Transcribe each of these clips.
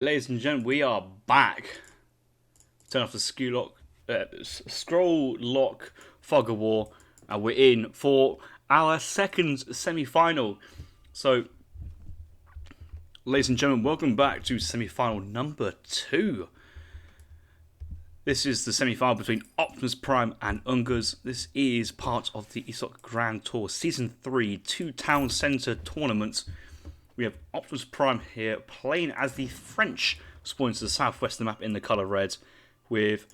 Ladies and gentlemen, we are back. Turn off the scroll lock fog of war, and we're in for our second semi-final. So, ladies and gentlemen, welcome back to semi-final number 2. This is the semi-final between Optimus Prime and Ungurs. This is part of the ESOC Grand Tour Season 3 2 Town Centre tournament. We have Optimus Prime here playing as the French, spawning to the southwest of the map in the colour red, with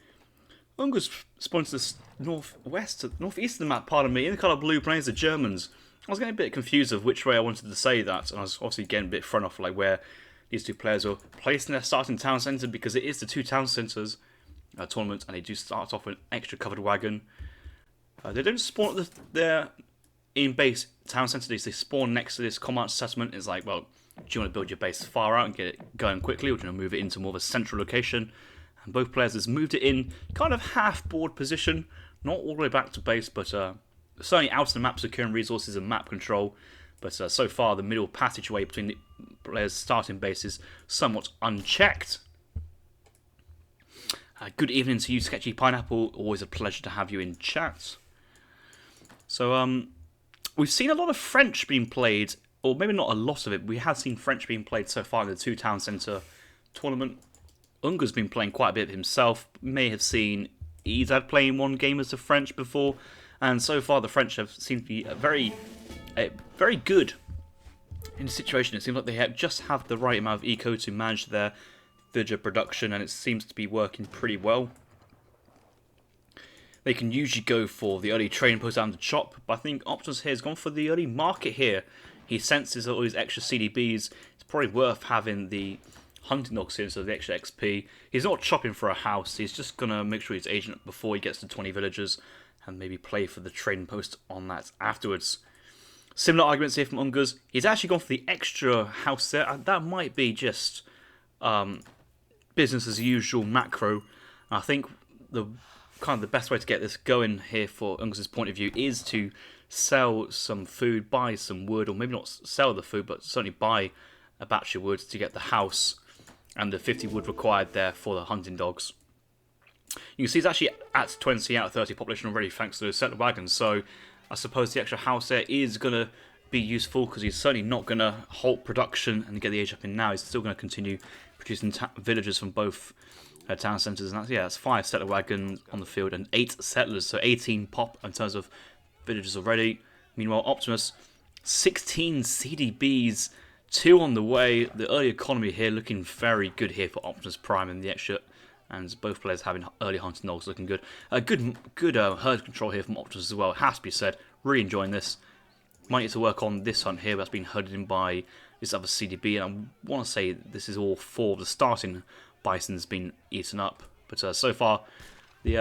Ungurs spawning to the northeast of the map, pardon me, in the colour blue, playing as the Germans. I was getting a bit confused of which way I wanted to say that, and I was obviously getting a bit thrown off like where these two players were placed in their starting town centre, because it is the two town centres tournament, and they do start off with an extra covered wagon. They don't spawn at their in base town centre. They spawn next to this command settlement. It's like, well, do you want to build your base far out and get it going quickly, or do you want to move it into more of a central location? And both players has moved it in kind of half board position, not all the way back to base, but certainly out of the map, securing resources and map control. But so far, the middle passageway between the players' starting base is somewhat unchecked. Good evening to you, Sketchy Pineapple. Always a pleasure to have you in chat. So, we've seen a lot of French being played, or maybe not a lot of it. We have seen French being played so far in the two town centre tournament. Unger's been playing quite a bit himself. May have seen Izad playing one game as the French before, and so far the French have seemed to be very good in the situation. It seems like they just have the right amount of eco to manage their villager production, and it seems to be working pretty well. They can usually go for the early trading post down the chop, but I think Optimus here has gone for the early market here. He senses all these extra CDBs. It's probably worth having the hunting dogs here, so the extra XP. He's not chopping for a house. He's just going to make sure he's agent before he gets to 20 villagers, and maybe play for the trading post on that afterwards. Similar arguments here from Ungurs. He's actually gone for the extra house there, and that might be just business as usual macro. I think the best way to get this going here for Ungurs' point of view is to sell some food, buy some wood, or maybe not sell the food, but certainly buy a batch of wood to get the house and the 50 wood required there for the hunting dogs. You can see it's actually at 20 out of 30 population already thanks to the settler wagons, so I suppose the extra house there is going to be useful, because he's certainly not going to halt production and get the age up in now. He's still going to continue producing villagers from both town centres, and that's 5 settler wagons on the field and 8 settlers, so 18 pop in terms of villagers already. Meanwhile, Optimus, 16 CDBs, 2 on the way. The early economy here looking very good here for Optimus Prime, and the extra, and both players having early hunting dogs looking good. Good herd control here from Optimus as well, it has to be said. Really enjoying this. Might need to work on this hunt here, that's been herded in by this other CDB, and I want to say this is all 4 of the starting bison's been eaten up. But so far, the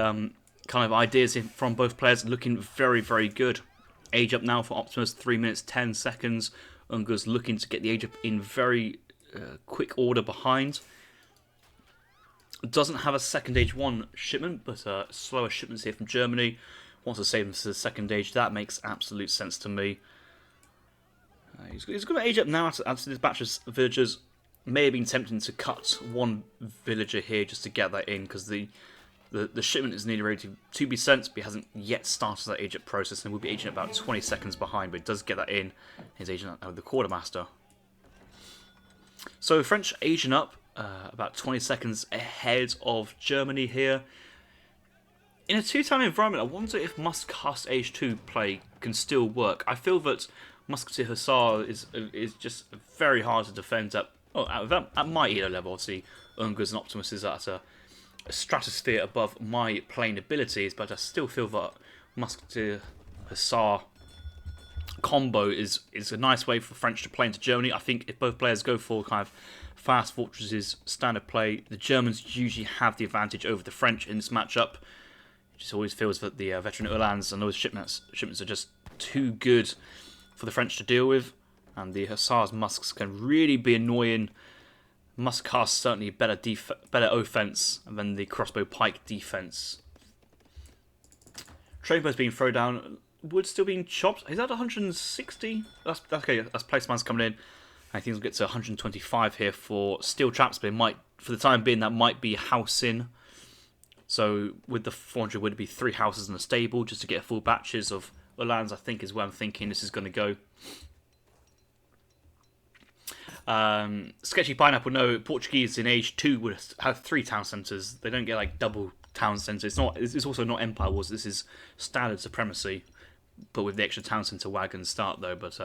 kind of ideas from both players looking very, very good. Age up now for Optimus, 3 minutes 10 seconds. Ungurs looking to get the age up in very quick order behind. Doesn't have a second age 1 shipment, but slower shipments here from Germany. Wants to save them to the second age. That makes absolute sense to me. He's going to age up now after this batch of villagers. May have been tempting to cut one villager here just to get that in, because the shipment is nearly ready to be sent, but he hasn't yet started that age up process, and will be aging about 20 seconds behind, but he does get that in. He's aging up the quartermaster. So French aging up about 20 seconds ahead of Germany here. In a two-town environment, I wonder if Muscast Age 2 play can still work. I feel that Musketeer Hussar is just very hard to defend at my ELO level. Obviously, Ungurs and Optimus is at a stratosphere above my playing abilities, but I still feel that Musketeer Hussar combo is a nice way for French to play into Germany. I think if both players go for kind of fast fortresses standard play, the Germans usually have the advantage over the French in this matchup. It just always feels that the veteran Uhlans and those shipments are just too good for the French to deal with, and the Hussars Musks can really be annoying. Muscast certainly better offense than the crossbow pike defense. Train bow's being thrown down. Wood still being chopped. Is that 160? That's okay. That's placeman's coming in. I think we'll get to 125 here for steel traps, but it might, for the time being, that might be house in. So with the 400 would be 3 houses and a stable just to get full batches of Uhlans, I think is where I'm thinking this is going to go. Sketchy Pineapple, no, Portuguese in Age 2 would have 3 town centres. They don't get like double town centres. It's also not Empire Wars, this is standard supremacy, but with the extra town centre wagon start though. But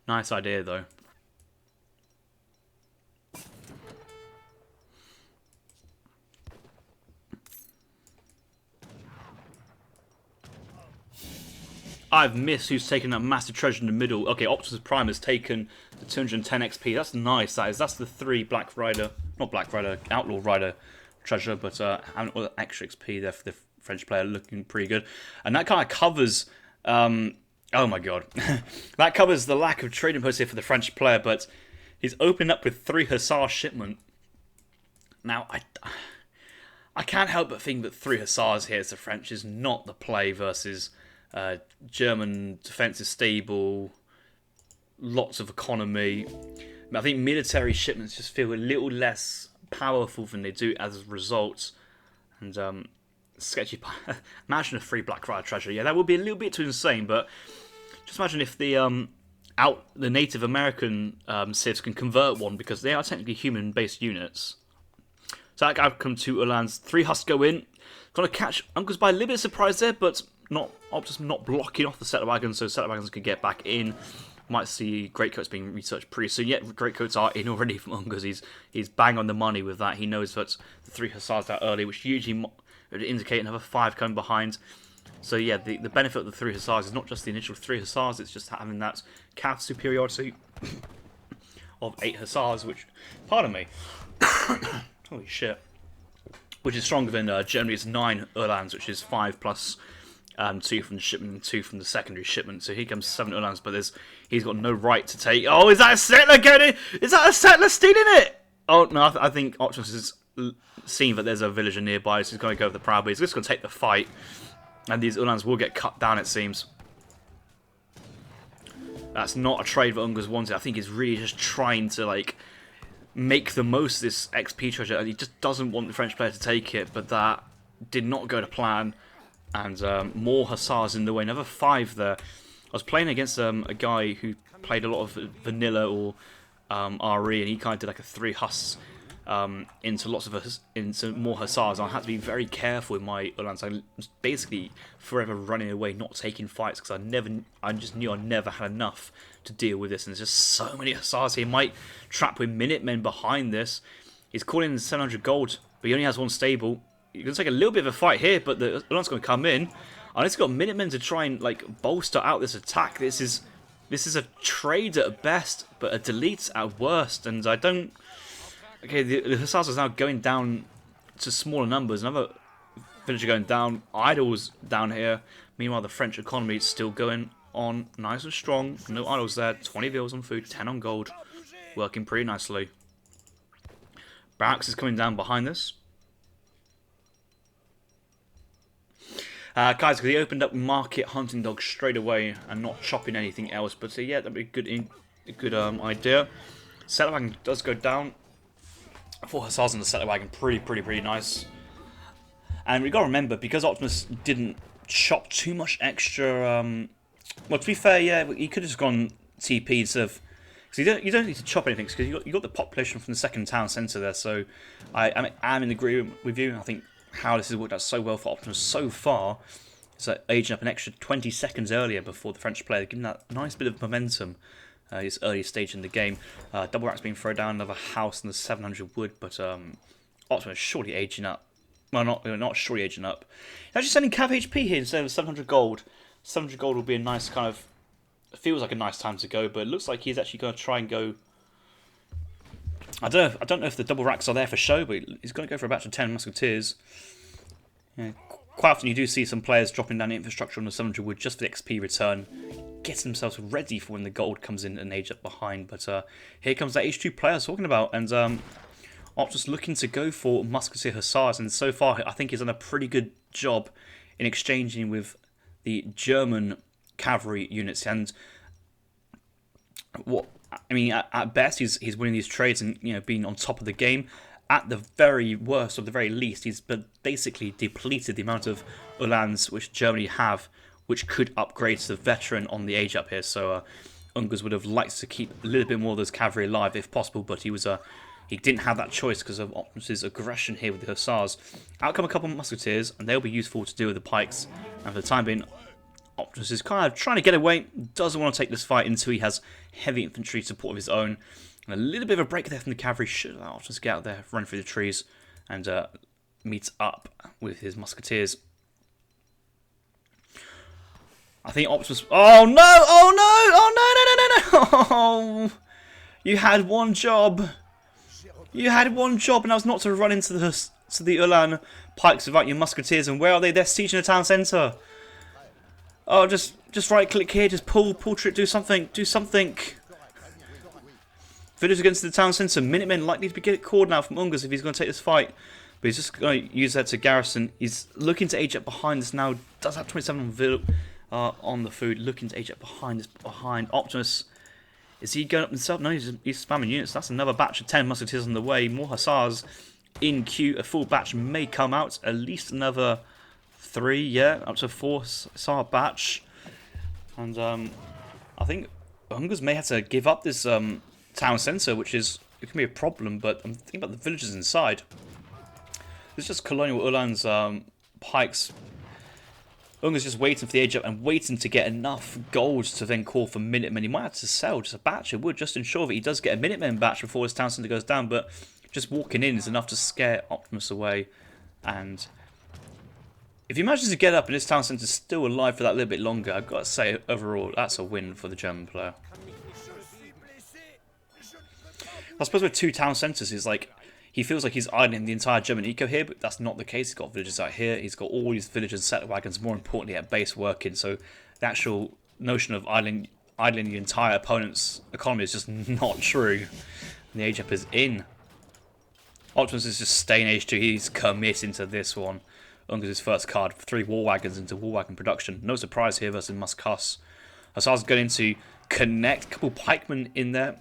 nice idea though. I've missed who's taken that massive treasure in the middle. Okay, Optimus Prime has taken the 210 XP. That's nice, that is. That's the 3 Black Rider, not Black Rider, Outlaw Rider treasure, but having all the extra XP there for the French player, looking pretty good. And that kind of covers, oh my god, that covers the lack of trading posts here for the French player, but he's opened up with 3 Hussar shipment. Now, I can't help but think that 3 Hussars here as the French is not the play versus German defense is stable, lots of economy. I think military shipments just feel a little less powerful than they do as a result. And sketchy. Imagine a 3 Black Rider treasure. Yeah, that would be a little bit too insane. But just imagine if the Native American civs can convert one, because they are technically human-based units. So that outcome to Uhlans. 3 Husks go in. Got to catch Ungurs by a little bit of surprise there, but Optimus not blocking off the settler wagons, so settler wagons could get back in. Might see greatcoats being researched pretty soon. Yet greatcoats are in already from Ungurs. He's bang on the money with that. He knows that the 3 Hussars are early, which usually would indicate another 5 coming behind. So yeah, the benefit of the 3 Hussars is not just the initial 3 Hussars, it's just having that cav superiority of 8 Hussars, which, pardon me, holy shit, which is stronger than Germany's 9 Uhlans, which is 5 plus 2 from the shipment and 2 from the secondary shipment. So here comes 7 Uhlans, but he's got no right to take. Oh, is that a settler getting? Is that a settler stealing it? Oh no, I think Optimus has seen that there's a villager nearby, so he's going to go with the proud, but he's just going to take the fight, and these Uhlans will get cut down, it seems. That's not a trade that Ungurs wanted. I think he's really just trying to like make the most of this XP treasure, and he just doesn't want the French player to take it, but that did not go to plan. And more Hussars in the way, another 5 there. I was playing against a guy who played a lot of vanilla or RE, and he kind of did like a 3 Huss into more Hussars. I had to be very careful with my Uhlans. I was basically forever running away, not taking fights, because I just knew I never had enough to deal with this. And there's just so many Hussars here. He might trap with Minutemen behind this. He's calling in 700 gold, but he only has 1 stable. You're going to take a little bit of a fight here, but the Uhlans going to come in. And it's got Minutemen to try and like bolster out this attack. This is a trade at best, but a delete at worst. And I don't. Okay, the Hussars is now going down to smaller numbers. Another villager going down. Idols down here. Meanwhile, the French economy is still going on nice and strong. No idols there. 20 bills on food, 10 on gold. Working pretty nicely. Barracks is coming down behind this. Guys, because he opened up market hunting dogs straight away and not chopping anything else. But yeah, that'd be a good idea. Settler wagon does go down. 4 Hussars on the settler wagon, pretty nice. And we got to remember, because Optimus didn't chop too much extra. Well, to be fair, yeah, he could have just gone TP instead of. Because you don't need to chop anything, because you got the population from the second town centre there. So I'm in agreement with you. I think how this has worked out so well for Optimus so far is that aging up an extra 20 seconds earlier before the French player, giving that nice bit of momentum this early stage in the game. Double racks being thrown down, another house and the 700 wood, but Optimus surely aging up. Well, not surely aging up. He's actually sending cav HP here instead of 700 gold. 700 gold will be a nice kind of, it feels like a nice time to go, but it looks like he's actually going to try and go. I don't know if the double racks are there for show, but he's going to go for a batch of 10 musketeers. Yeah, quite often you do see some players dropping down the infrastructure on the 700 wood just for the XP return, getting themselves ready for when the gold comes in and age up behind. But here comes that H2 player I was talking about, and Optimus looking to go for musketeer Hussars, and so far I think he's done a pretty good job in exchanging with the German cavalry units. And what I mean, at best, he's winning these trades and being on top of the game. At the very worst, or the very least, he's basically depleted the amount of Ulans which Germany have, which could upgrade to the veteran on the age up here. So Ungurs would have liked to keep a little bit more of those cavalry alive if possible, but he didn't have that choice because of Optimus' aggression here with the Hussars. Out come a couple of musketeers, and they'll be useful to deal with the pikes. And for the time being, Optimus is kind of trying to get away, doesn't want to take this fight until he has heavy infantry support of his own. And a little bit of a break there from the cavalry should allow Optimus to get out there, run through the trees, and meet up with his musketeers. I think Optimus... Oh no! Oh no! Oh no! No! No! No! Oh, you had one job. You had one job, and that was not to run into the Ulan pikes without your musketeers. And where are they? They're sieging the town centre. Oh, just right click here. Just pull trip. Do something. Do something. Villagers against the town centre. Minutemen likely to get called now from Ungurs if he's going to take this fight. But he's just going to use that to garrison. He's looking to age up behind us now. Does have 27 on the food. Looking to age up behind Optimus. Is he going up himself? No, he's spamming units. That's another batch of 10 musketeers on the way. More hussars in queue. A full batch may come out. At least another 3, yeah, up to 4 hussar batch. And I think Ungurs may have to give up this town centre, which it can be a problem. But I'm thinking about the villagers inside. It's just colonial Ulan's pikes. Ungurs just waiting for the age up and waiting to get enough gold to then call for Minutemen. He might have to sell just a batch. It would just ensure that he does get a Minutemen batch before his town centre goes down. But just walking in is enough to scare Optimus away. And if he manages to get up and his town centre is still alive for that little bit longer, I've got to say overall that's a win for the German player. I suppose with 2 town centres, he's like, he feels like he's idling the entire German eco here, but that's not the case. He's got villagers out here. He's got all these villagers, settler wagons, more importantly at base working. So the actual notion of idling the entire opponent's economy is just not true. And the age up is in. Optimus is just staying H2. He's committing to this one. Ungurs' first card, 3 war wagons into war wagon production. No surprise here versus Muskas. Hussars going to connect. A couple pikemen in there.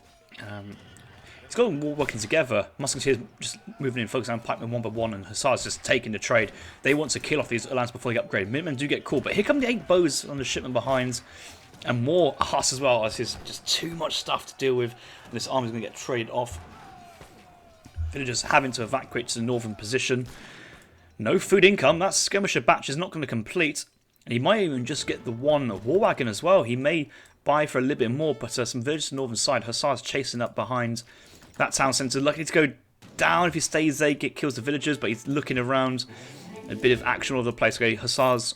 It's got them all working together. Musketeers just moving in, focusing on pikemen one by one, and Hussars just taking the trade. They want to kill off these Ulans before they get upgraded. Minutemen do get caught, but here come the 8 bows on the shipment behind, and more Huss as well, as there's just too much stuff to deal with. And this army's going to get traded off. Villagers having to evacuate to the northern position. No food income. That skirmisher batch is not going to complete. And he might even just get the 1 war wagon as well. He may buy for a little bit more, but some villagers on the northern side. Hussars chasing up behind that town centre, lucky to go down. If he stays there, kills the villagers, but he's looking around. A bit of action all over the place. Okay, Hussars,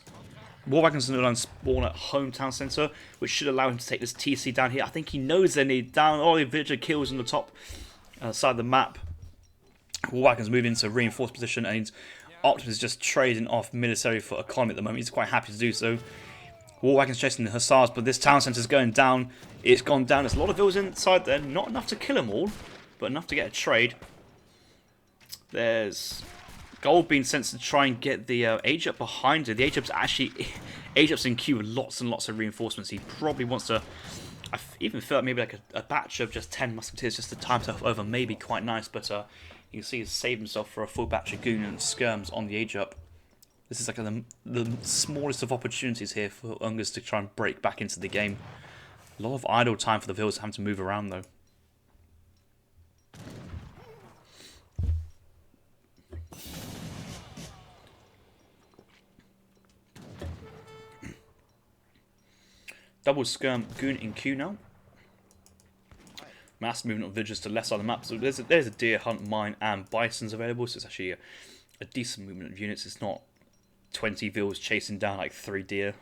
war wagons and Ulan spawn at home town centre, which should allow him to take this TC down here. I think he knows they need down. All the villager kills on the top side of the map. War wagons move into reinforced position, and Optimus is just trading off military for economy at the moment. He's quite happy to do so. War wagons chasing the Hussars, but this town centre is going down. It's gone down. There's a lot of villagers inside there. Not enough to kill them all, but enough to get a trade. There's gold being sent to try and get the age up behind it. The age up's actually in queue with lots and lots of reinforcements. He probably wants to. I even feel like maybe like a batch of just 10 musketeers just to time himself over may be quite nice, but you can see he's saved himself for a full batch of goon and skirms on the age up. This is like the smallest of opportunities here for Ungurs to try and break back into the game. A lot of idle time for the villagers having to move around though. Double skirm goon in queue now. Mass movement of villagers to left side of the map. So there's a deer hunt, mine, and bisons available. So it's actually a decent movement of units. It's not 20 vills chasing down like 3 deer.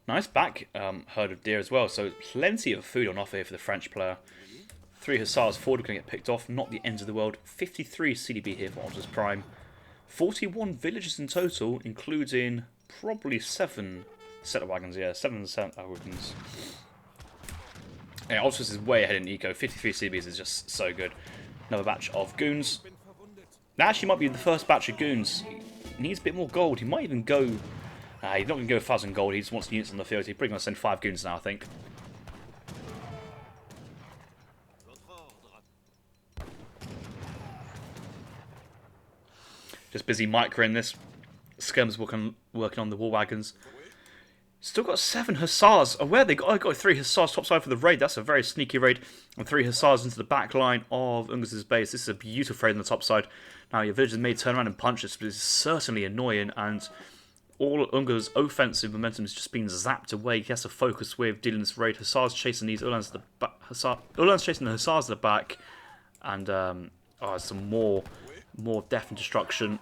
Nice back herd of deer as well. So plenty of food on offer here for the French player. 3 hussars, 4 are going to get picked off. Not the end of the world. 53 CDB here for Optimus Prime. 41 villagers in total, including probably 7 settler wagons. Yeah, 7 settler wagons. Yeah, Optimus is way ahead in eco. 53 CBs is just so good. Another batch of goons. That actually might be the first batch of goons. He needs a bit more gold. He might even go. He's not going to go 1,000 gold. He just wants units on the field. He's probably going to send 5 goons now, I think. Just busy microing this. Skirm's working on the war wagons. Still got 7 hussars. Oh, where they got? I got 3 hussars topside for the raid. That's a very sneaky raid. And 3 hussars into the back line of Ungurs' base. This is a beautiful raid on the top side. Now your villagers may turn around and punch this, but it's certainly annoying. And all Ungurs' offensive momentum is just being zapped away. He has to focus with dealing this raid. Hussars chasing these Uhlans to the back. Uhlans chasing the hussars to the back, and some more death and destruction.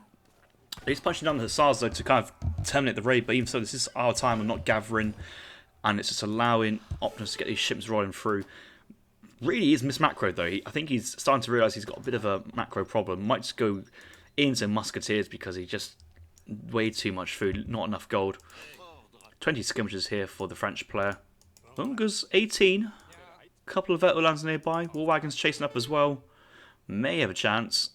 He's punching down the hussars though to kind of terminate the raid, but even so, this is our time. I'm not gathering, and it's just allowing Optimus to get these ships rolling through. Really is mismacroed though. I think he's starting to realise he's got a bit of a macro problem. Might just go into musketeers because he just way too much food, not enough gold. 20 skirmishes here for the French player. Ungurs 18. Couple of Uhlans nearby. War wagons chasing up as well. May have a chance.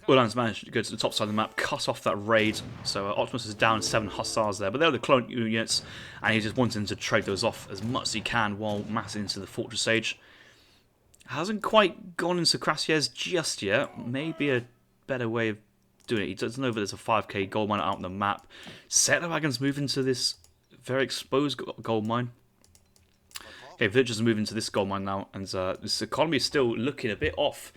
Uhlans managed to go to the top side of the map, cut off that raid. So Optimus is down 7 hussars there, but they're the clone units, and he's just wanting to trade those off as much as he can while massing into the Fortress Age. Hasn't quite gone into Crassiers just yet. Maybe a better way of doing it. He doesn't know that there's a 5k gold mine out on the map. Settler wagons move into this very exposed gold mine. Okay, villagers move into this gold mine now, and this economy is still looking a bit off.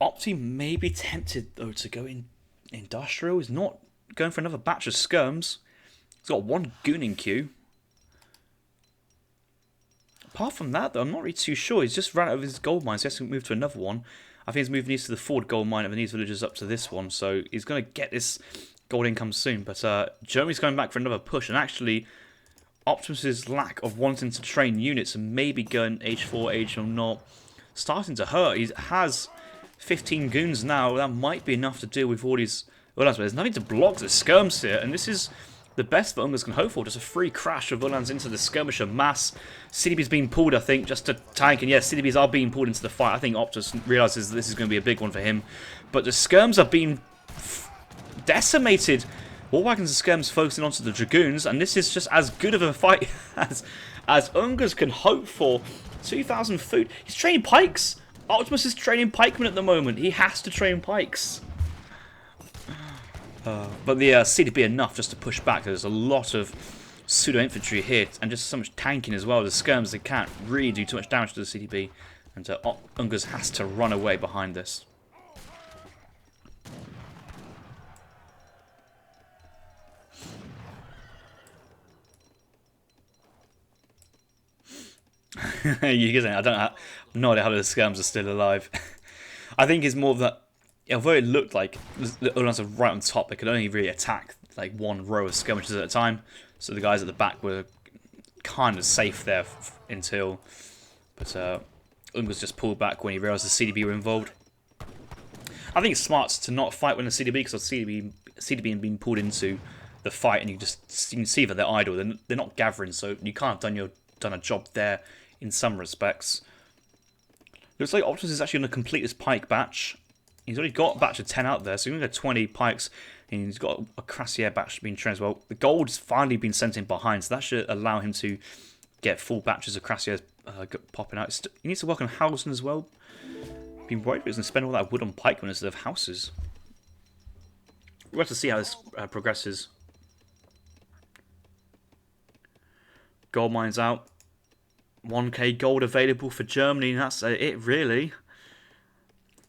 Opti may be tempted though to go in industrial. He's not going for another batch of skirms. He's got 1 gooning queue. Apart from that though, I'm not really too sure. He's just ran out of his gold mines. He has to move to another one. I think he's moving east to the Ford gold mine and then these villagers up to this one. So he's going to get this gold income soon. But Germany's going back for another push. And actually, Optimus's lack of wanting to train units and maybe going H4, H0 starting to hurt. He has 15 goons now. That might be enough to deal with all these. Well, there's nothing to block the skirms here, and this is the best that Ungurs can hope for. Just a free crash of Uhlans into the skirmisher mass. CDB's being pulled, I think, just to tank, and yes, CDBs are being pulled into the fight. I think Optus realises this is going to be a big one for him, but the skirms are being decimated. War wagons and skirms focusing onto the dragoons, and this is just as good of a fight as Ungurs can hope for. 2,000 food. He's training pikes. Optimus is training pikemen at the moment. He has to train pikes. But the CDB enough just to push back. There's a lot of pseudo-infantry here and just so much tanking as well. The skirms, they can't really do too much damage to the CDB. And Ungurs has to run away behind this. I don't have no idea how the skirms are still alive. I think it's more of that, although it looked like the Uhlans are right on top, they could only really attack like 1 row of skirmishers at a time. So the guys at the back were kind of safe there until, but Ungurs just pulled back when he realised the CDB were involved. I think it's smart to not fight when the CDB, because the CDB being pulled into the fight, and you can see that they're idle. They're not gathering, so you can't have done a job there in some respects. Looks like Optimus is actually going to complete this pike batch. He's already got a batch of 10 out there, so he's going to get 20 pikes, and he's got a Crassier batch being trained as well. The gold's finally been sent in behind, so that should allow him to get full batches of Crassiers popping out. He needs to work on housing as well. Been worried he was going to spend all that wood on pikemen instead of houses. We'll have to see how this progresses. Gold mines out. 1k gold available for Germany, and that's it really.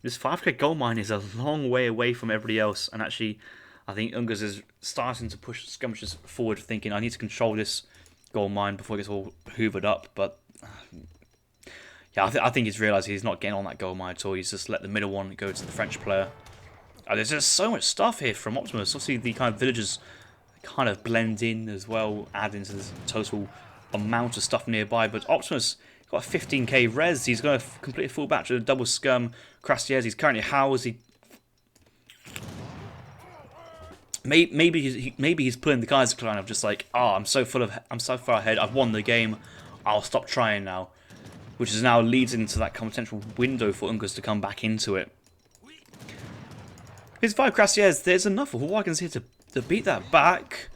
This 5k gold mine is a long way away from everybody else, and actually I think Ungurs is starting to push skirmishers forward, thinking I need to control this gold mine before it gets all hoovered up. But yeah, I think he's realised he's not getting on that gold mine at all. He's just let the middle one go to the French player. There's just so much stuff here from Optimus. Obviously the kind of villagers kind of blend in as well, adding to this total amount of stuff nearby. But Optimus got a 15k res. He's going to complete a full batch of double skirm Crassiers. He's currently housed. Maybe he's pulling the Kaiser Clan of just like, oh, I'm so far ahead. I've won the game. I'll stop trying now, which is now leads into that potential window for Ungurs to come back into it. His 5 Crassiers, there's enough of wagons here to beat that back.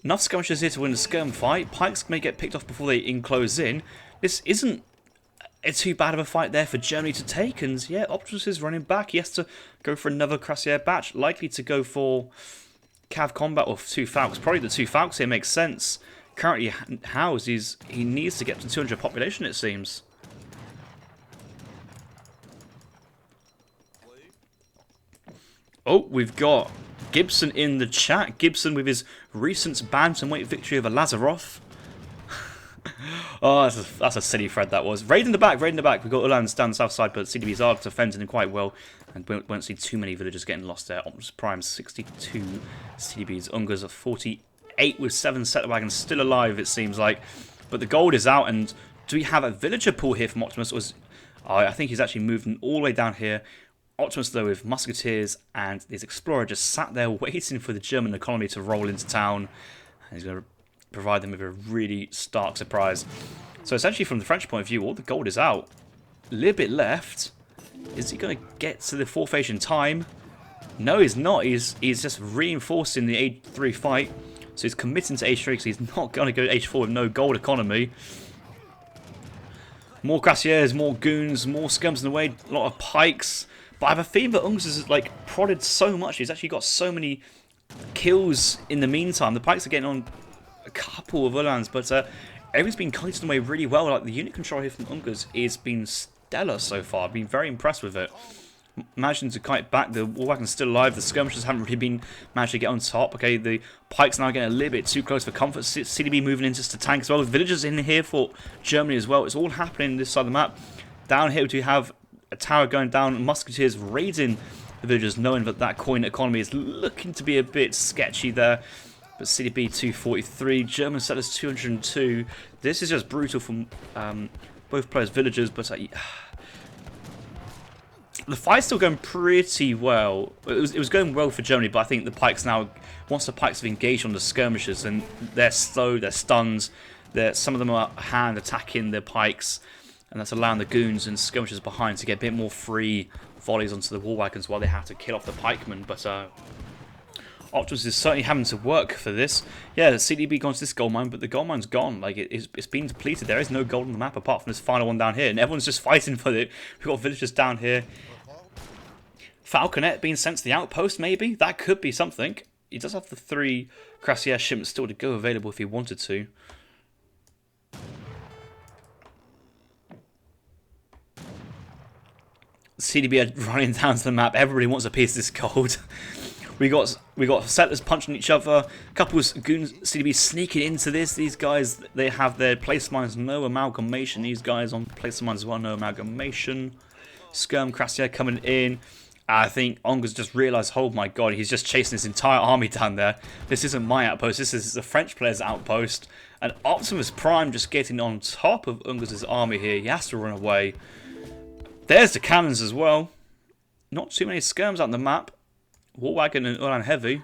Enough skirmishers here to win the skirm fight. Pikes may get picked off before they enclose in. This isn't too bad of a fight there for Germany to take. And yeah, Optimus is running back. He has to go for another Cuirassier batch. Likely to go for Cav combat or 2 Falcons. Probably the 2 Falcons here makes sense. Currently housed, he needs to get to 200 population, it seems. Oh, we've got Gibson in the chat. Gibson with his recent bantamweight victory over Lazaroff. Oh, that's a silly thread that was. Raid in the back, raid in the back. We've got Ulan's down the south side, but CDBs are defending him quite well. And we won't see too many villagers getting lost there. Optimus Prime 62 CDBs. Ungurs are 48 with 7 settler wagons still alive, it seems like. But the gold is out, and do we have a villager pool here from Optimus? I think he's actually moving all the way down here. Optimus, though, with musketeers and his explorer just sat there waiting for the German economy to roll into town. And he's going to provide them with a really stark surprise. So essentially, from the French point of view, all the gold is out. A little bit left. Is he going to get to the 4th age in time? No, he's not. He's just reinforcing the age 3 fight. So he's committing to age 3 because he's not going to go to age 4 with no gold economy. More Cuirassiers, more goons, more scums in the way, a lot of pikes. But I have a feeling that Ungurs has like prodded so much. He's actually got so many kills in the meantime. The pikes are getting on a couple of Ulans, but everything's been kited away really well. Like the unit control here from Ungurs is been stellar so far. I've been very impressed with it. Managing to kite back. The war wagon's still alive. The skirmishers haven't really been managed to get on top. Okay, the pikes now getting a little bit too close for comfort. CDB moving in just to tank as well. With villagers in here for Germany as well. It's all happening this side of the map. Down here we do have a tower going down, musketeers raiding the villagers, knowing that that coin economy is looking to be a bit sketchy there. But CDB 243, German settlers 202. This is just brutal from both players' villagers, but the fight's still going pretty well. It was going well for Germany, but I think the pikes now, once the pikes have engaged on the skirmishers, and they're slow, they're stunned, some of them are hand attacking their pikes. And that's allowing the goons and skirmishers behind to get a bit more free volleys onto the war wagons while they have to kill off the pikemen. But Optimus is certainly having to work for this. Yeah, the CDB gone to this gold mine, but the gold mine's gone. Like it's been depleted. There is no gold on the map apart from this final one down here, and everyone's just fighting for it. We've got villagers down here. Falconet being sent to the outpost, maybe that could be something. He does have the 3 Cuirassier shipments still to go available if he wanted to. CDB are running down to the map. Everybody wants a piece of this gold. we got settlers punching each other. A couple of goons CDB sneaking into this. These guys, they have their place mines, no amalgamation. These guys on place mines as well, no amalgamation. Skirm Cuirassier coming in. I think Ungurs just realised, oh my god, he's just chasing this entire army down there. This isn't my outpost. This is the French player's outpost. And Optimus Prime just getting on top of Ungurs' army here. He has to run away. There's the cannons as well. Not too many skirms out on the map. War wagon and Ulan heavy.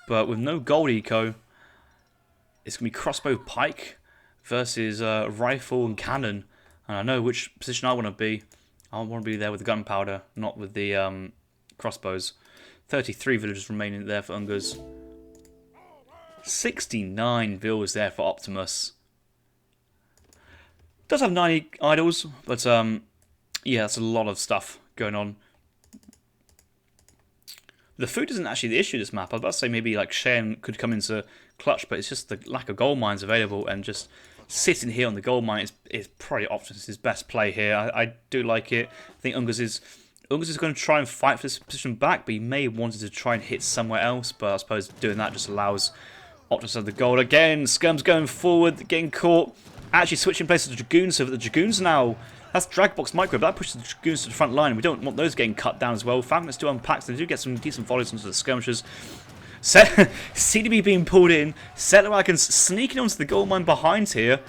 But with no gold eco, it's going to be crossbow pike versus rifle and cannon. And I know which position I want to be. I want to be there with the gunpowder, not with the crossbows. 33 villagers remaining there for Ungurs. 69 vills there for Optimus. Does have 90 idols, but yeah, that's a lot of stuff going on. The food isn't actually the issue this map. I was about to say maybe like Shen could come into clutch, but it's just the lack of gold mines available, and just sitting here on the gold mine is probably Optimus' best play here. I do like it. I think Ungurs is going to try and fight for this position back, but he may have wanted to try and hit somewhere else, but I suppose doing that just allows Optimus to have the gold. Again, Scum's going forward, getting caught. Actually switching places to Dragoons, so that the Dragoons now, that's Dragbox Micro, but that pushes the Dragoons to the front line, and we don't want those getting cut down as well. Falconets do unpack, so they do get some decent volleys onto the skirmishers. CDB being pulled in, settler wagons sneaking onto the gold mine behind here.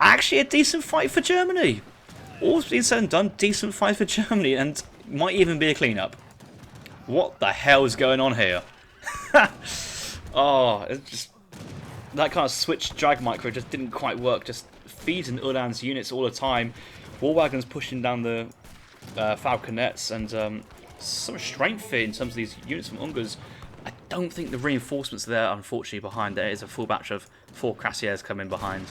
Actually a decent fight for Germany. All being said and done, decent fight for Germany, and might even be a cleanup. What the hell is going on here? Oh, it's just that kind of switch drag micro just didn't quite work. Just feeding Ulan's units all the time. War wagons pushing down the Falconets, and some strength here in terms of these units from Ungurs. I don't think the reinforcements there, unfortunately, behind. There is a full batch of 4 Crassiers coming behind.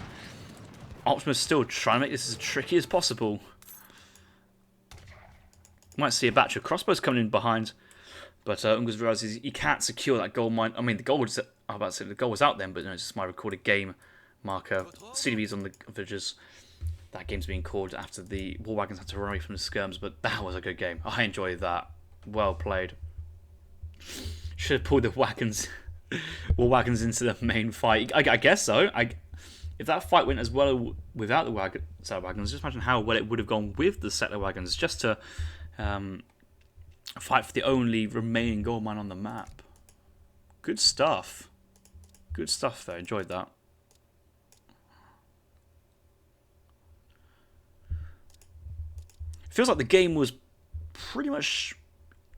Optimus still trying to make this as tricky as possible. Might see a batch of crossbows coming in behind, but Ungurs realises he can't secure that gold mine. I mean, the goal was, I'm about to say the goal was out then, but no, it's just my recorded game marker. CDBs on the villagers. That game's being called after the war wagons had to run away from the skirms, but that was a good game. I enjoyed that. Well played. Should have pulled the wagons, war wagons into the main fight. I guess so. If that fight went as well without the settler wagons, just imagine how well it would have gone with the settler wagons, just to fight for the only remaining gold mine on the map. Good stuff. Good stuff though. Enjoyed that. Feels like the game was pretty much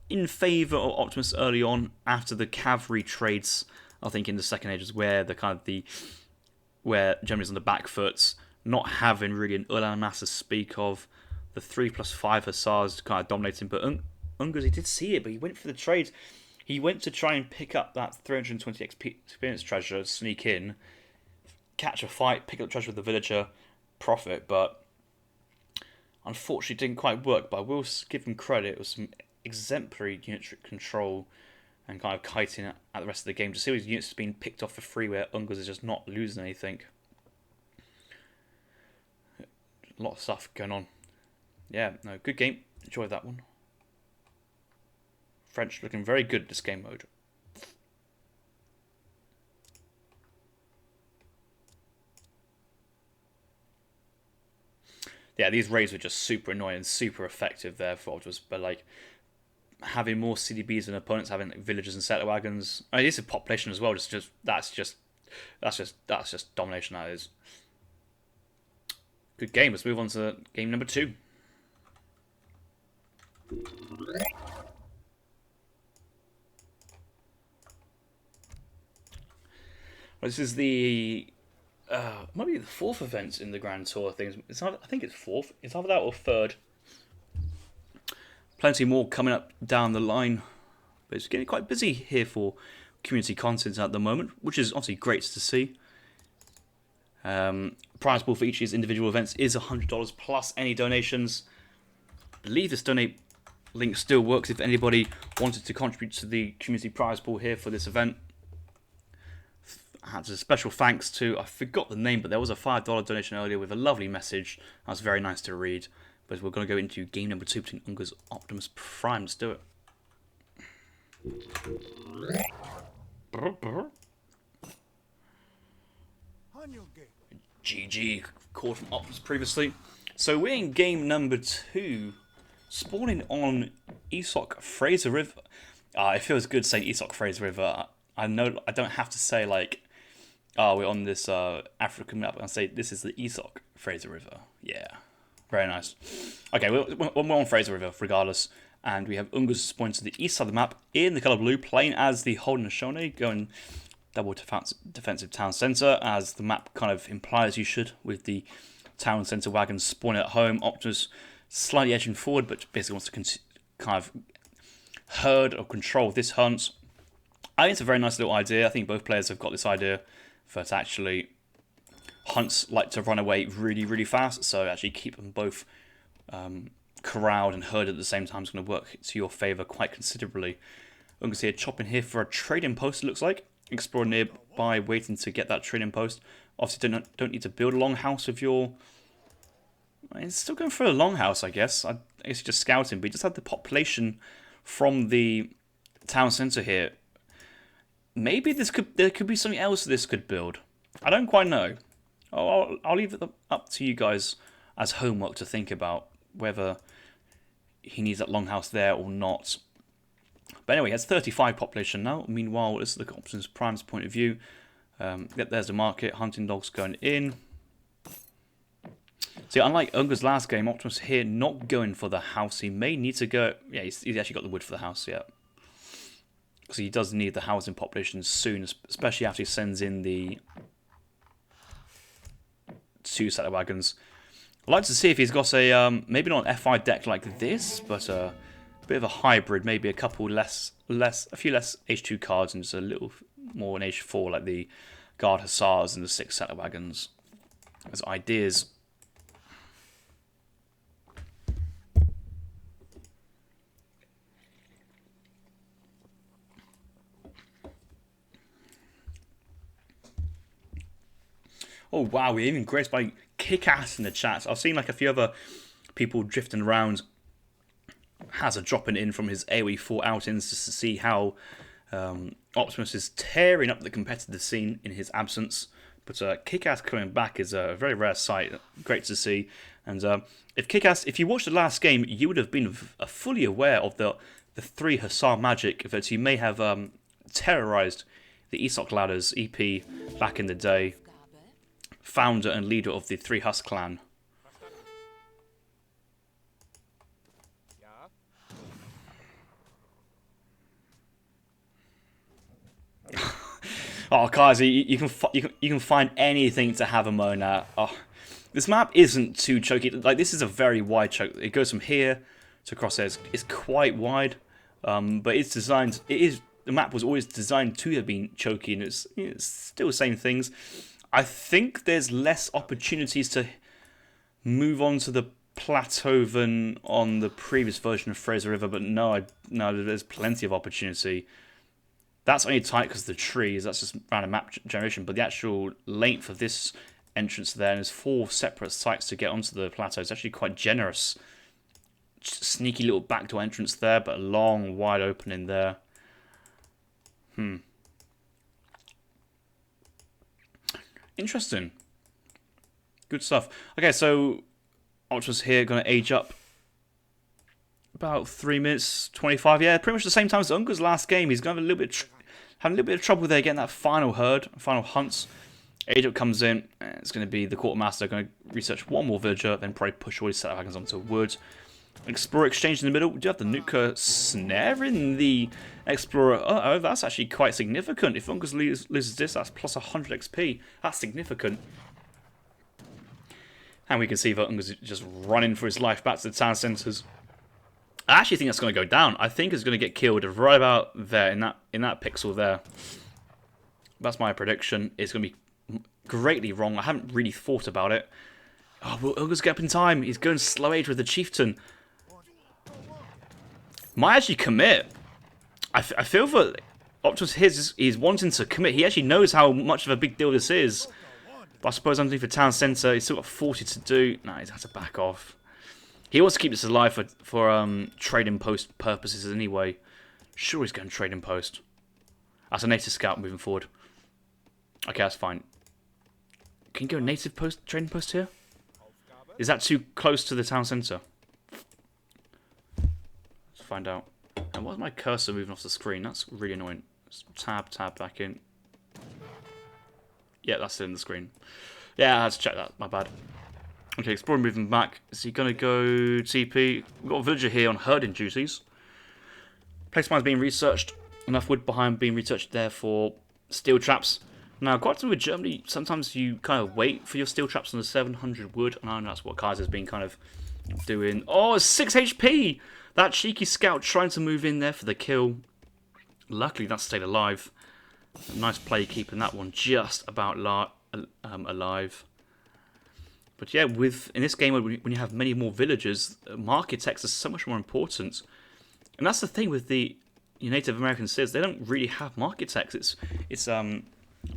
in favour of Optimus early on after the cavalry trades. I think in the Second Ages where where Germany's on the back foot, not having really an Ulan mass to speak of. The 3+5 Hussars kind of dominating, but Ungurs, he did see it, but he went for the trade. He went to try and pick up that 320 experience treasure, sneak in, catch a fight, pick up the treasure with the villager, profit, but unfortunately it didn't quite work. But I will give him credit. It was some exemplary unit control and kind of kiting at the rest of the game to see his units being picked off for free where Ungurs is just not losing anything. A lot of stuff going on. Yeah, no, good game. Enjoyed that one. French looking very good in this game mode. Yeah, these raids were just super annoying and super effective there for Optimus, but like having more CDBs than opponents, having like, villagers and settler wagons. I mean, this is population as well. That's just domination. That is good game. Let's move on to game number 2. This is the might be the 4th event in the Grand Tour things. I think it's 4th. It's either that or 3rd. Plenty more coming up down the line, but it's getting quite busy here for community content at the moment, which is obviously great to see. Prize pool for each of these individual events is $100 plus any donations. I believe this donate link still works if anybody wanted to contribute to the community prize pool here for this event. A special thanks to, I forgot the name, but there was a $5 donation earlier with a lovely message. That was very nice to read. But we're going to go into game number 2 between Ungurs Optimus Prime. Let's do it. GG, called from Optimus previously. So we're in game number 2, spawning on Esoc Fraser River. It feels good saying Esoc Fraser River. I know I don't have to say like, we're on this African map. I'll say this is the Esoc Fraser River. Yeah, very nice. Okay, we're on Fraser River regardless, and we have Ungurs spawning to the east side of the map in the colour blue, playing as the Haudenosaunee, going double defensive town centre, as the map kind of implies you should, with the town centre wagons spawning at home. Optimus slightly edging forward, but basically wants to kind of herd or control this hunt. I think it's a very nice little idea. I think both players have got this idea that actually hunts like to run away really, really fast, so actually keep them both corralled and herded at the same time is going to work to your favour quite considerably. Ungurs here chopping here for a trading post, it looks like. Explore nearby, waiting to get that trading post. Obviously don't need to build a longhouse with your... It's still going for a longhouse, I guess. It's just scouting, but he just had the population from the town centre here. Maybe there could be something else this could build. I don't quite know. I'll leave it up to you guys as homework to think about whether he needs that longhouse there or not. But anyway, he has 35 population now. Meanwhile, let's look at Optimus Prime's point of view. There's the market. Hunting dogs going in. See, unlike Ungurs' last game, Optimus here not going for the house. He may need to go... Yeah, he's actually got the wood for the house, yeah. Because he does need the housing population soon, especially after he sends in the 2 settler wagons. I'd like to see if he's got a, maybe not an FI deck like this, but bit of a hybrid, maybe a few less H2 cards and just a little more in H4, like the Guard Hussars and the 6 settler wagons as ideas. Oh wow, we're even graced by Kick-Ass in the chat. I've seen like a few other people drifting around. Hazard dropping in from his AoE 4 outings just to see how Optimus is tearing up the competitive scene in his absence. But Kick-Ass coming back is a very rare sight. Great to see. And if Kick-Ass, if you watched the last game, you would have been fully aware of the 3 Hussar magic that you may have terrorized the ESOC ladders EP back in the day. Founder and leader of the 3 Huss clan. Oh, guys, you can find anything to have a moan at. Oh, this map isn't too choky. Like, this is a very wide choke. It goes from here to across there. It's quite wide, but it's designed. The map was always designed to have been choky, and it's still the same things. I think there's less opportunities to move on to the plateau than on the previous version of Fraser River, but no, there's plenty of opportunity. That's only tight because of the trees, that's just random map generation, but the actual length of this entrance there, and there's 4 separate sites to get onto the plateau, it's actually quite generous. Just a sneaky little backdoor entrance there, but a long, wide opening there. Interesting. Good stuff. Okay, so Optimus here going to age up about 3 minutes 25. Yeah, pretty much the same time as Ungurs' last game. He's going to have having a little bit of trouble there getting that final herd, final hunts. Age up comes in. It's going to be the quartermaster going to research one more villager, then probably push all his settler wagons onto wood. Explorer exchange in the middle. We do have the nuclear snare in the Explorer. Oh, that's actually quite significant. If Ungurs loses this, that's plus 100 XP. That's significant. And we can see that Ungurs is just running for his life back to the town centres. I actually think that's going to go down. I think it's going to get killed right about there, in that pixel there. That's my prediction. It's going to be greatly wrong. I haven't really thought about it. Oh, will Ungurs get up in time? He's going slow age with the chieftain. Might actually commit. I feel that Optimus he's wanting to commit. He actually knows how much of a big deal this is. But I suppose underneath the town centre, he's still got 40 to do. No, he's had to back off. He wants to keep this alive for trading post purposes anyway. Sure, he's going to trading post. That's a native scout moving forward. Okay, that's fine. Can you go native trading post here? Is that too close to the town centre? Let's find out. And why is my cursor moving off the screen? That's really annoying. Let's tab back in. Yeah, that's still in the screen. Yeah, I had to check that. My bad. Okay, Explorer moving back. Is he going to go TP? We've got a villager here on herding duties. Place mine's being researched. Enough wood behind being researched there for steel traps. Now, quite often with Germany, sometimes you kind of wait for your steel traps on the 700 wood. And I know that's what Kaiser's been kind of doing. Oh, it's 6 HP! That cheeky scout trying to move in there for the kill. Luckily, that stayed alive. Nice play keeping that one just about alive. But yeah, in this game, when you have many more villagers, market text is so much more important. And that's the thing with the Native American Cids, they don't really have market text. It's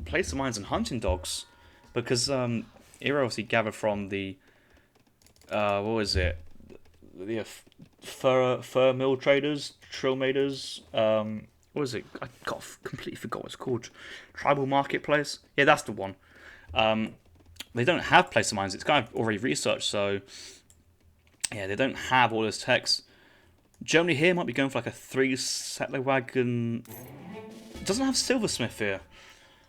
place of mines and hunting dogs. Because Era obviously gathered from the, what was it? The fur mill traders, trill maders, what was it? I completely forgot what it's called. Tribal marketplace? Yeah, that's the one. They don't have place of mines. It's kind of already researched, so yeah, they don't have all this text. Germany here might be going for like a 3 settler wagon. It doesn't have silversmith here.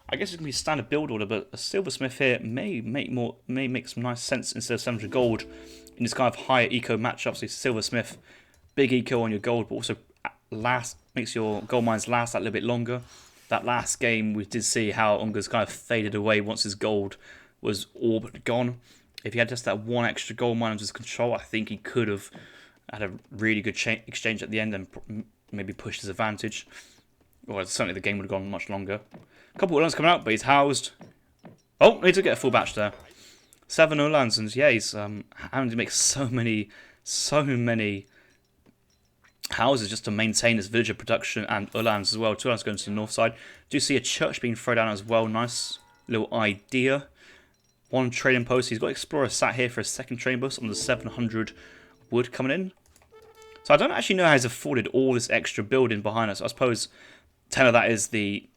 I guess it's gonna be standard build order, but a silversmith here may make some nice sense instead of 700 gold in this kind of higher eco matchup. So silversmith, big eco on your gold, but also makes your gold mines last that little bit longer. That last game we did see how Ungurs kind of faded away once his gold was all but gone. If he had just that one extra gold mine under his control, I think he could have Had a really good exchange at the end and maybe pushed his advantage. Or certainly the game would have gone much longer. A couple of runs coming out, but he's housed. Oh, he did get a full batch there. 7 Uhlans, and yeah, he's having to make so many houses just to maintain his villager production and Uhlans as well. 2 Uhlans going to the north side. Do see a church being thrown down as well. Nice little idea. 1 trading post. He's got Explorer sat here for a 2nd trading post on the 700 wood coming in. So I don't actually know how he's afforded all this extra building behind us. I suppose 10 of that is the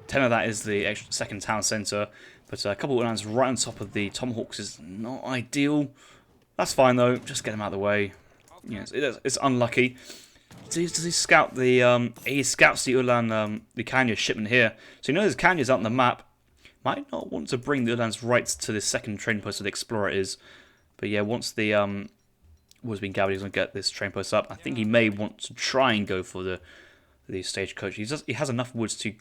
extra 2nd town centre. But a couple of lands right on top of the Tomahawks is not ideal. That's fine though. Just get them out of the way. Yes, it's unlucky. Does he scout the? He scouts the Ulan, the Kanya shipment here. So he knows there's Kanyas out on the map. Might not want to bring the Ulans right to the 2nd trading post where the Explorer is. But yeah, once the wood's been gathered, he's going to get this train post up. I think he may want to try and go for the stagecoach. He has enough woods to.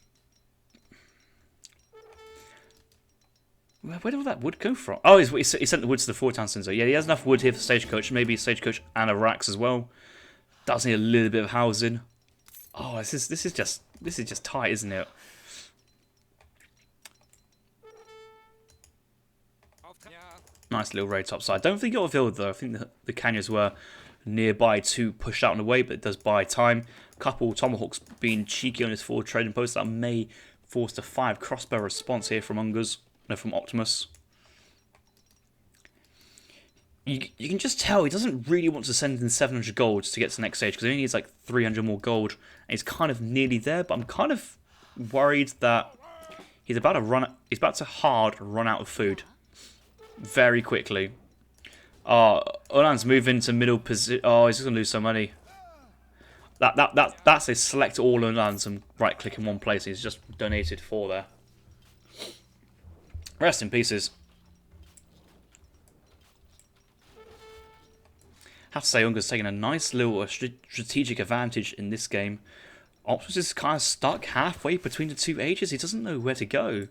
Where did that wood go from? Oh, he sent the wood to the 4 town centre. Yeah, he has enough wood here for stagecoach. Maybe stagecoach and a racks as well. Does need a little bit of housing. Oh, this is just tight, isn't it? Nice little raid topside. Don't think it'll fill though. I think the Canyons were nearby to push out and away, but it does buy time. Couple Tomahawks being cheeky on his 4 trading post that may force a 5 crossbow response here from Ungurs. No, from Optimus. You can just tell he doesn't really want to send in 700 gold to get to the next stage because he only needs like 300 more gold. And he's kind of nearly there, but I'm kind of worried that he's about to hard run out of food very quickly. Ulan's move into middle position. Oh, he's just gonna lose some money. That's a select all Ulans and right click in one place. He's just donated 4 there. Rest in pieces. Have to say, Ungurs taking a nice little strategic advantage in this game. Optimus is kind of stuck halfway between the 2 ages. He doesn't know where to go.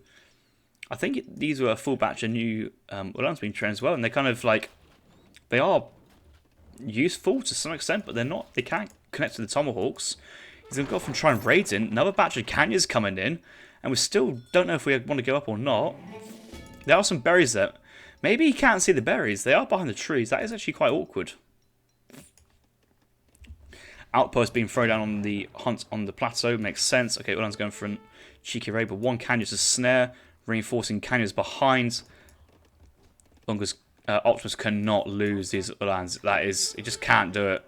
I think these were a full batch of new Ulans being trained as well, and they're kind of like they are useful to some extent, but they're not. They can't connect to the Tomahawks. He's gonna go off and try and raid in. Another batch of Canyons coming in, and we still don't know if we want to go up or not. There are some berries there. Maybe he can't see the berries. They are behind the trees. That is actually quite awkward. Outpost being thrown down on the hunt on the plateau makes sense. Okay, Ulan's going for a cheeky raid, but 1 Canyon to snare, reinforcing Canyons behind. Ungurs, Optimus cannot lose these Ulans. He just can't do it.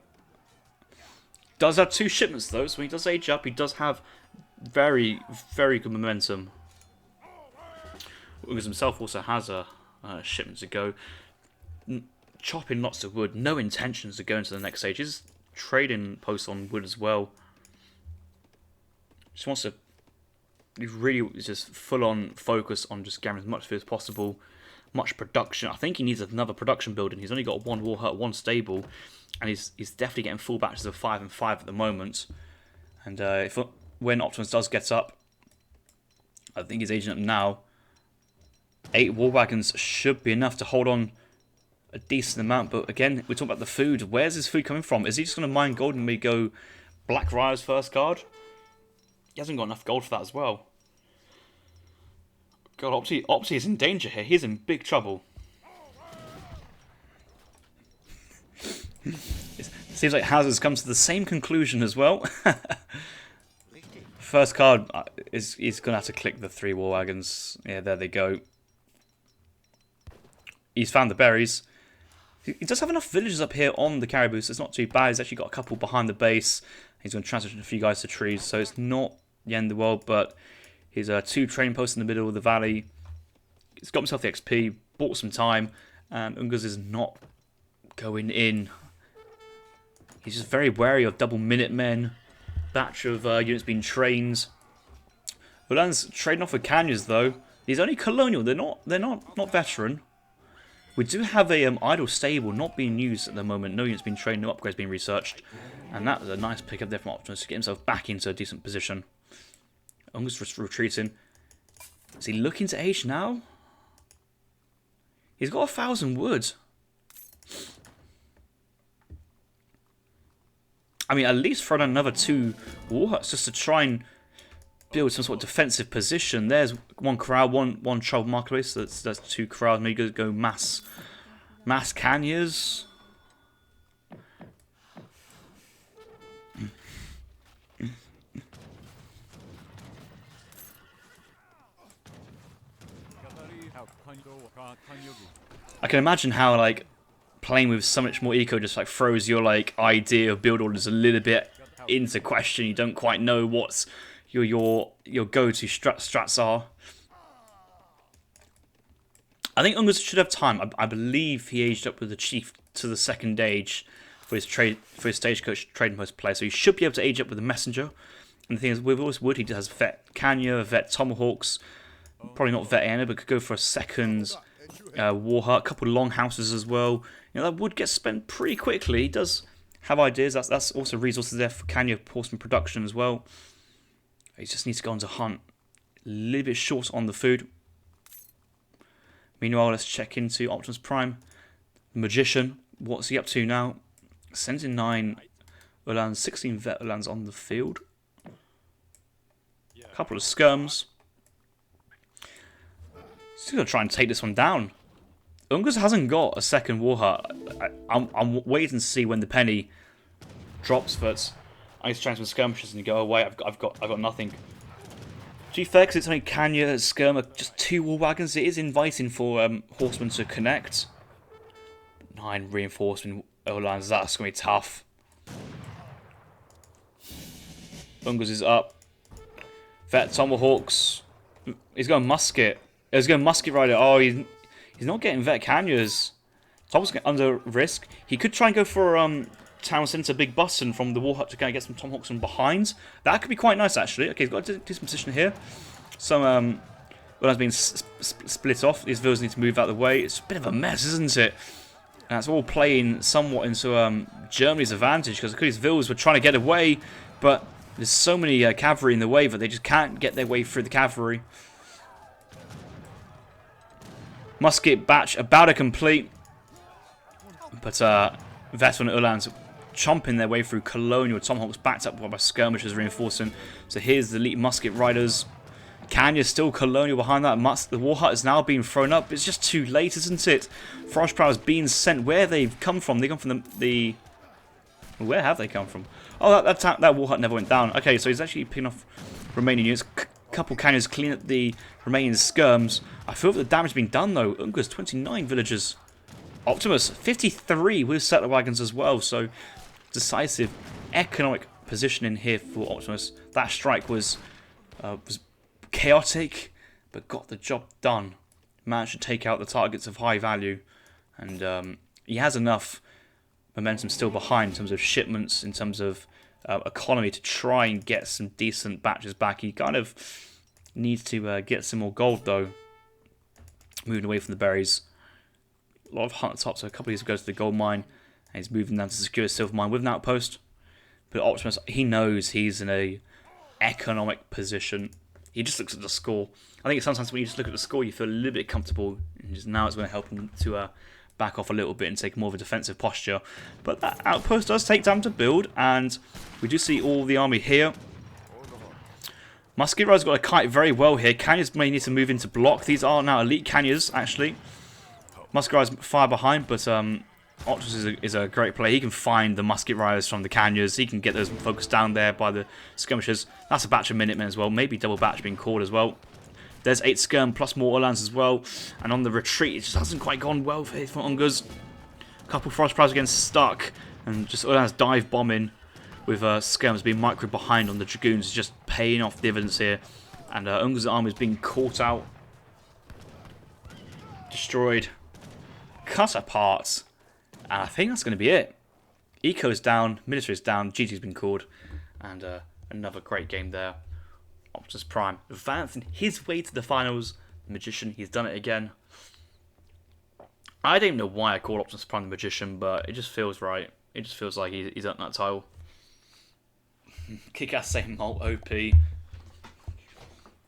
Does have 2 shipments though, so when he does age up, he does have very, very good momentum. Ungurs himself also has a shipment to go. Chopping lots of wood, no intentions of going to the next stage. He's trading posts on wood as well. Just wants to really just full on focus on just gathering as much food as possible. Much production. I think he needs another production building. He's only got 1 war hut, 1 stable, and he's definitely getting full batches of 5 and 5 at the moment. And when Optimus does get up, I think he's aging up now. 8 war wagons should be enough to hold on a decent amount, but again, we're talking about the food. Where's his food coming from? Is he just going to mine gold and maybe go Black Riot's first card? He hasn't got enough gold for that as well. God, Opti is in danger here. He's in big trouble. It seems like Houses comes to the same conclusion as well. First card is he's going to have to click the 3 war wagons. Yeah, there they go. He's found the berries. He does have enough villagers up here on the caribou, so it's not too bad. He's actually got a couple behind the base. He's going to transition a few guys to trees, so it's not the end of the world, but he's 2 train posts in the middle of the valley. He's got himself the XP, bought some time, and Ungurs is not going in. He's just very wary of double Minutemen. Batch of units being trained. Ulan's trading off with Canyons though. He's only colonial. They're not veteran. We do have a idle stable not being used at the moment. No units being trained, no upgrades being researched. And that was a nice pickup there from Optimus to get himself back into a decent position. Ungurs just retreating. Is he looking to age now? He's got 1,000 wood. I mean, at least throw down another 2 warhuts just to try and build some sort of defensive position. There's one corral, one child marketplace. So that's 2 corrals. Maybe go mass canyons. I can imagine how like playing with so much more eco just like throws your like idea of build orders a little bit into question. You don't quite know what's your go-to strats are. I think Ungurs should have time. I believe he aged up with the chief to the 2nd age for his stagecoach trading post play, so he should be able to age up with the messenger. And the thing is, with Lewis Wood, he has vet Kanya, vet Tomahawks, probably not vet Anna, but could go for a 2nd Warheart, a couple of long houses as well. You know, that would get spent pretty quickly. He does have ideas. That's also resources there for Kanya horseman production as well. He just needs to go on to hunt. A little bit short on the food. Meanwhile, let's check into Optimus Prime. The Magician, what's he up to now? Sends in 9 Ulans, 16 vet Ulans on the field. A couple of skirms. He's going to try and take this one down. Ungurs hasn't got a 2nd Warheart. I'm waiting to see when the penny drops, but I need to try some skirmishes and go away. I've got nothing. To be fair, because it's only Kanya, Skirmer, just 2 war wagons, it is inviting for horsemen to connect. 9 reinforcement Ulans, that's going to be tough. Ungurs is up. Vet Tomahawks. He's going musket. He's going musket rider. Oh, he's not getting vet Kanyas. Tomahawks under risk. He could try and go for town centre big button from the Warhut to kind of get some Tomahawks from behind. That could be quite nice actually. Okay, he's got to do some position here. Some well, has been split off. These villas need to move out of the way. It's a bit of a mess, isn't it? And it's all playing somewhat into Germany's advantage because these villas were trying to get away, but there's so many cavalry in the way that they just can't get their way through the cavalry. Musket batch about to complete, but veteran Ulans chomping their way through Colonial. Tomahawks backed up by skirmishers reinforcing. So here's the elite musket riders. Kanya's still Colonial behind that. The Warhut is now being thrown up. It's just too late, isn't it? Frost Power is being sent. Where they've come from? They come from the where have they come from? Oh, that Warhut never went down. Okay, so he's actually picking off remaining units. Couple Kanyas clean up the remaining skirms. I feel that the damage has been done though. Ungurs 29 villagers. Optimus 53 with settler wagons as well. So decisive economic positioning here for Optimus. That strike was chaotic, but got the job done. Managed to take out the targets of high value, and he has enough momentum still behind in terms of shipments, in terms of economy to try and get some decent batches back. He kind of needs to get some more gold though. Moving away from the berries. A lot of hunt tops, so a couple of these go to the gold mine, and he's moving down to secure a silver mine with an outpost. But Optimus, he knows he's in a economic position. He just looks at the score. I think sometimes when you just look at the score, you feel a little bit comfortable, and just now it's going to help him to back off a little bit and take more of a defensive posture. But that outpost does take time to build, and we do see all the army here. Musket Rider's got a kite very well here. Kanyas may need to move into block. These are now elite Kanyas, actually. Musket Rider's far behind, but Optimus is a great player. He can find the Musket Riders from the Kanyas. He can get those focused down there by the skirmishers. That's a batch of Minutemen as well. Maybe double batch being called as well. There's 8 skirm plus more Orlans as well. And on the retreat, it just hasn't quite gone well for Ungurs. A couple Frost Prowls again stuck. And just Orlans dive bombing with skirms being micro behind on the Dragoons. Just paying off dividends here. And Ungurs' army is being caught out. Destroyed. Cut apart. And I think that's going to be it. Eco's down, military's down, GG's been called, and another great game there. Optimus Prime advancing his way to the finals. The Magician, he's done it again. I don't know why I call Optimus Prime the Magician, but it just feels right. It just feels like he's earned that title. Kick-ass same malt OP.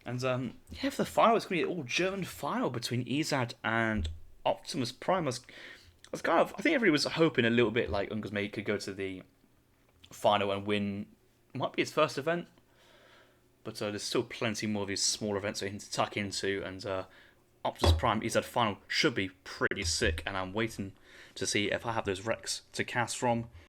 And yeah, for the final, it's going to be an all-German final between Izad and Optimus Prime. I think everybody was hoping a little bit like Ungurs maybe could go to the final and win. Might be his first event, but there's still plenty more of these smaller events for him to tuck into. And Optimus Prime EZ final should be pretty sick, and I'm waiting to see if I have those Rex to cast from.